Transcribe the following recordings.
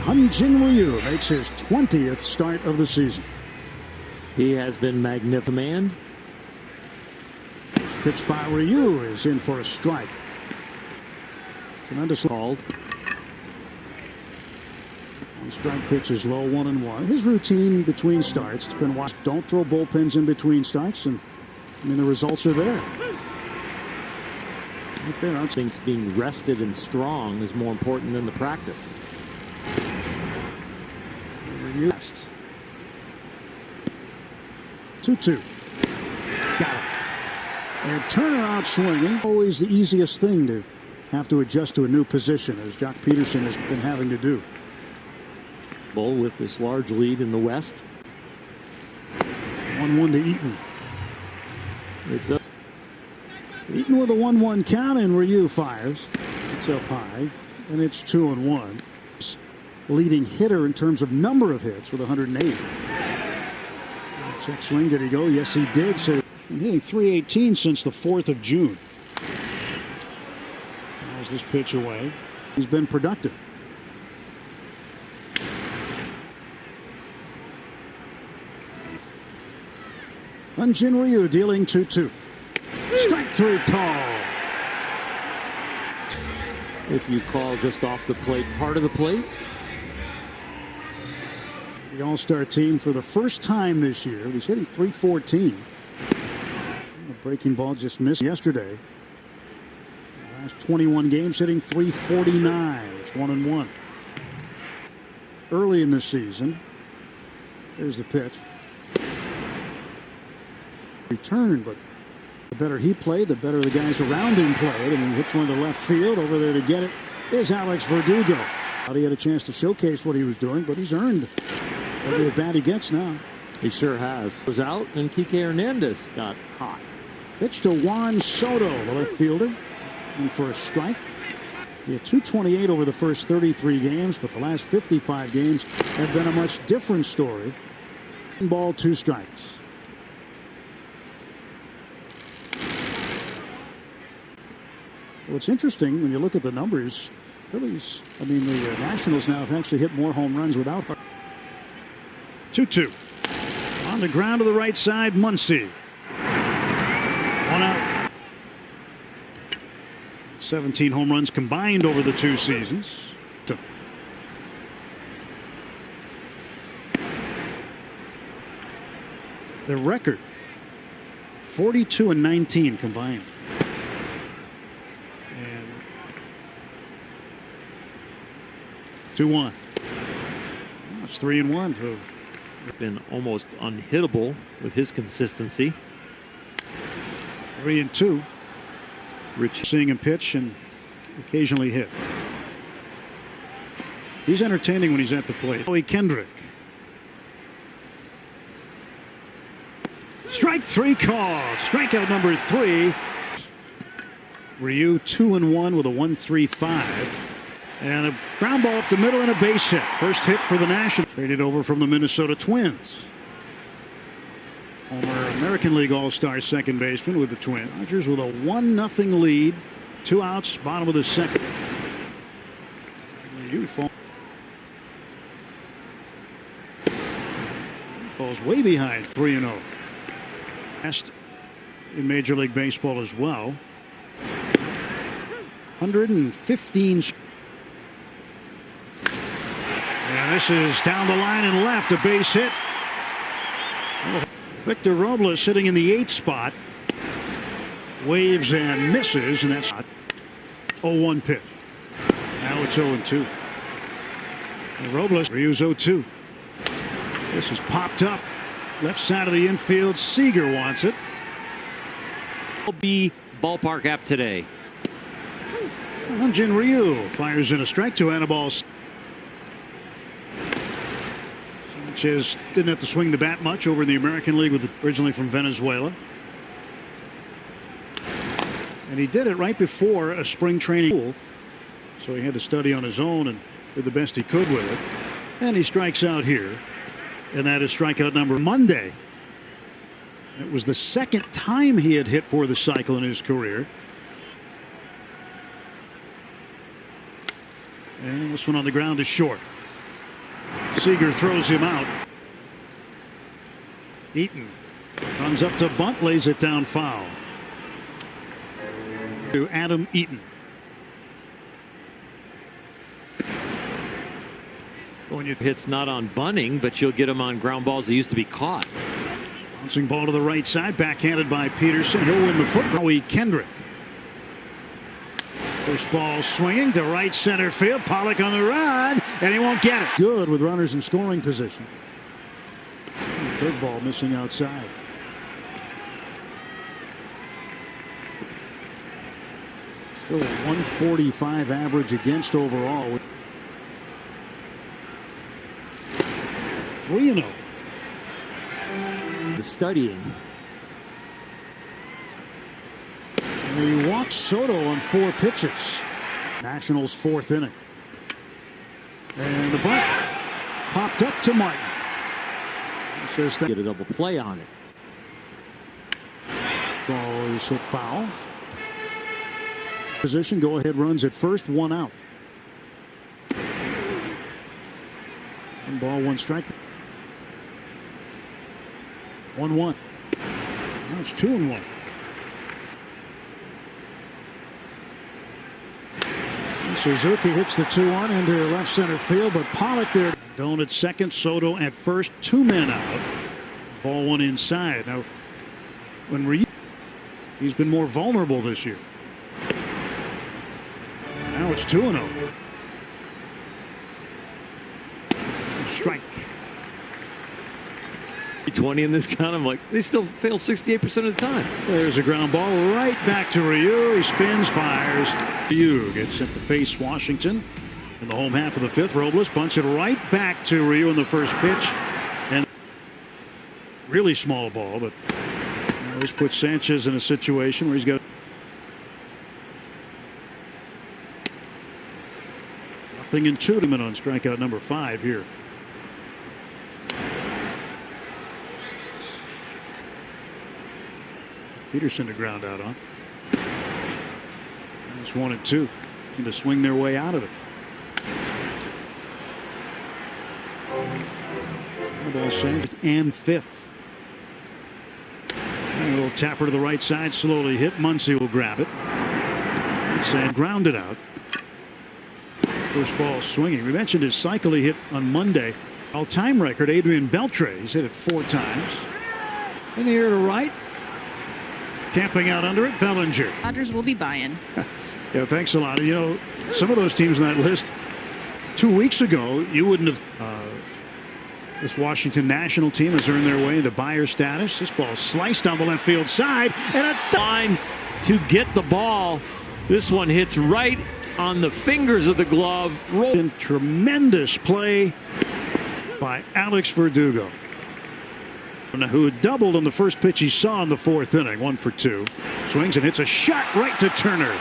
Hyun-Jin Ryu makes his 20th start of the season. He has been magnificent. This pitch by Ryu is in for a strike. Tremendous Called. On strike pitch is low, 1-1. His routine between starts, it's been watched. Don't throw bullpens in between starts, and I mean the results are there. Right there. I think being rested and strong is more important than the practice. Ryu. 2-2. Got it. And Turner out swinging. Always the easiest thing to have to adjust to a new position, as Jock Peterson has been having to do. With this large lead in the West. 1-1 to Eaton. Eaton with a 1-1 count, and Ryu fires. It's up high, and it's 2-1. Leading hitter in terms of number of hits with 108. Check swing, did he go? Yes, he did. So hitting .318 since the 4th of June. There's this pitch away. He's been productive. Hyun-Jin Ryu dealing 2-2. Strike 3 call. If you call just off the plate, part of the plate. The All-Star team for the first time this year. He's hitting .314. The breaking ball just missed yesterday. The last 21 games hitting .349. It's 1-1. Early in the season. There's the pitch. Return, but the better he played, the better the guys around him played. And he hits one to left field. Over there to get it is Alex Verdugo. He had a chance to showcase what he was doing, but he's earned every at bat he gets now. He sure has. Was out, and Kike Hernandez got hot. Pitch to Juan Soto, the left fielder, and for a strike. He had .228 over the first 33 games, but the last 55 games have been a much different story. 1 ball, 2 strikes. What's interesting when you look at the numbers, Phillies, the Nationals now have actually hit more home runs without her. 2-2. On the ground to the right side, Muncy. 1 out. 17 home runs combined over the 2 seasons. The record, 42-19 combined. And 2-1. It's 3-1 too. Been almost unhittable with his consistency. 3-2. Rich seeing him pitch and occasionally hit. He's entertaining when he's at the plate. Joey Kendrick. Strike 3 call. Strikeout number 3. Ryu 2-1 with a 1.35. And a ground ball up the middle and a base hit. First hit for the Nationals. Traded over from the Minnesota Twins. Former American League All-Star second baseman with the Twins. Dodgers with a 1-0 lead. 2 outs, bottom of the second. Ryu falls way behind 3-0. Last in Major League Baseball as well. 115. And this is down the line and left, a base hit. Victor Robles sitting in the 8th spot. Waves and misses, and that's 0-1 pitch. Now it's 0-2. And Robles, Ryu's 0-2. This is popped up. Left side of the infield. Seager wants it. Will be ballpark app today. Hyun-Jin Ryu fires in a strike to Anibal. Sanchez didn't have to swing the bat much over in the American League, originally from Venezuela. And he did it right before a spring training pool. So he had to study on his own and did the best he could with it. And he strikes out here. And that is strikeout number Monday. It was the second time he had hit for the cycle in his career. And this one on the ground is short. Seager throws him out. Eaton runs up to bunt, lays it down foul. To Adam Eaton. When you hits not on bunting, but you'll get him on ground balls that used to be caught. Bouncing ball to the right side, backhanded by Peterson. He'll win the football. Kendrick. First ball swinging to right center field. Pollock on the run, and he won't get it. Good with runners in scoring position. Third ball missing outside. Still a 145 average against overall. 3-0. The studying. And he walks Soto on 4 pitches. Nationals 4th inning. And the bunt popped up to Martin. He says that Get a double play on it. ball is hit foul. Position, go ahead runs at first, 1 out. 1 ball, 1 strike. 1-1. Now it's 2-1. Suzuki hits the 2-1 into left center field, but Pollock there. Doan at second, Soto at first, 2 men out. Ball 1 inside. Now, when Ryu, he's been more vulnerable this year. Now it's 2-0. Strike. 20 in this count. I'm like, they still fail 68% of the time. There's a ground ball right back to Ryu. He spins, fires. Ryu gets sent to face Washington in the home half of the 5th. Robles bunts it right back to Ryu in the first pitch. And really small ball, but this puts Sanchez in a situation where he's got nothing in 2 to him on strikeout number 5 here. Peterson to ground out on. It's 1-2. Going to swing their way out of it. Ball saved and 5th. And a little tapper to the right side, slowly hit. Muncy will grab it. And grounded out. First ball swinging. We mentioned his cycle he hit on Monday. All-time record, Adrian Beltre. He's hit it 4 times. In the air to right. Camping out under it, Bellinger. Dodgers will be buying. Yeah, thanks a lot. You know, some of those teams on that list 2 weeks ago, you wouldn't have. This Washington national team has earned their way into buyer status. This ball sliced down the left field side, and a Line to get the ball. This one hits right on the fingers of the glove. Tremendous play by Alex Verdugo, who had doubled on the first pitch he saw in the 4th inning. 1 for 2. Swings and hits a shot right to Turner.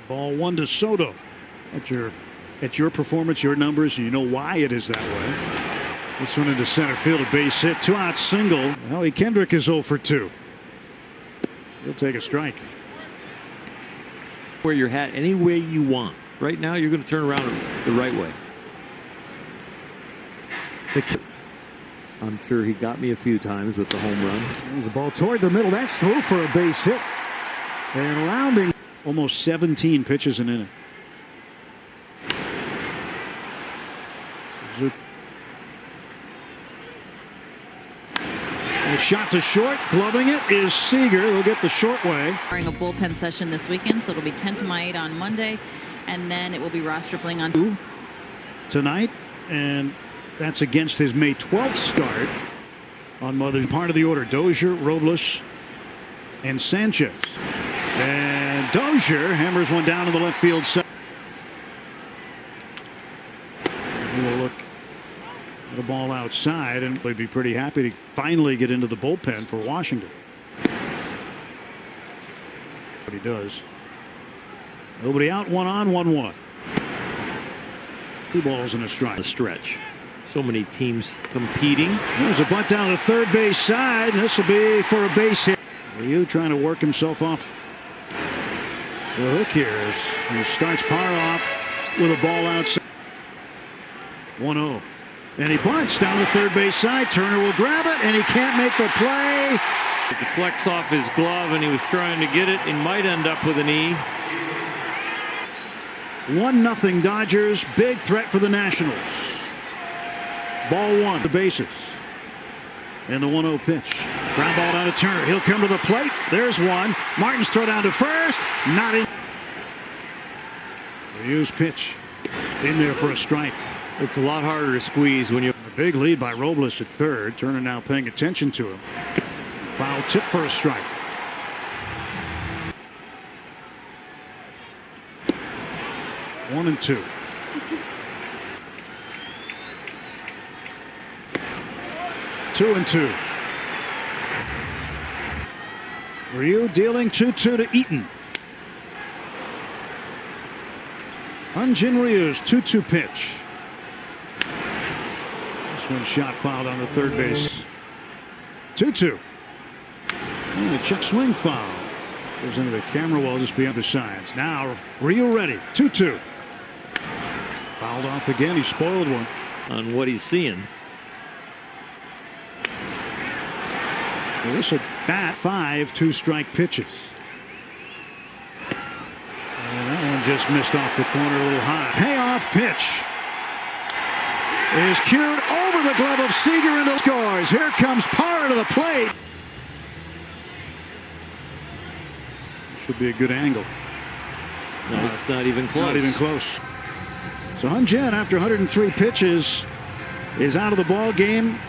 Ball 1 to Soto. At your performance, your numbers, you know why it is that way. This one into center field, a base hit, 2-out single. Howie Kendrick is 0 for 2. He'll take a strike. Wear your hat any way you want. Right now, you're going to turn around the right way. I'm sure he got me a few times with the home run. There's a ball toward the middle. That's through for a base hit. And rounding almost 17 pitches an inning. A shot to short, gloving it is Seager. They'll get the short way. During a bullpen session this weekend, so it'll be Kenta Maeda on Monday, and then it will be Ross Stripling on tonight, and that's against his May 12th start on Mother's part of the order. Dozier, Robles, and Sanchez. And Dozier hammers one down to the left field side. He will look at the ball outside, and they'd be pretty happy to finally get into the bullpen for Washington. But he does. Nobody out, 1 on, 1-1. 2 balls and a strike. A stretch. So many teams competing. There's a bunt down the third base side. This will be for a base hit. Ryu trying to work himself off The hook here is he starts Parr off with a ball outside. 1-0. And he bunts down the third base side. Turner will grab it, and he can't make the play. It deflects off his glove, and he was trying to get it. He might end up with an E. 1-0 Dodgers. Big threat for the Nationals. Ball one. The bases. And the 1-0 pitch. Ground ball down to Turner. He'll come to the plate. There's one. Martin's throw down to first. Not in. Ryu's pitch. In there for a strike. It's a lot harder to squeeze when you. A big lead by Robles at third. Turner now paying attention to him. Foul tip for a strike. One and two. Two and two. Ryu dealing 2-2 to Eaton. Hyun-Jin Ryu's 2-2 pitch. This one shot fouled on the third base. 2-2. And a check swing foul. Goes into the camera wall just beyond the sides. Now Ryu ready. 2-2. Fouled off again. He spoiled one. On what he's seeing. Well, this at bat 5 2-strike pitches. And that one just missed off the corner a little high. Payoff pitch is cued over the glove of Seager into scores. Here comes Parr to the plate. Should be a good angle. No, it's not even close. Not even close. So Hyun-Jin, after 103 pitches, is out of the ball game.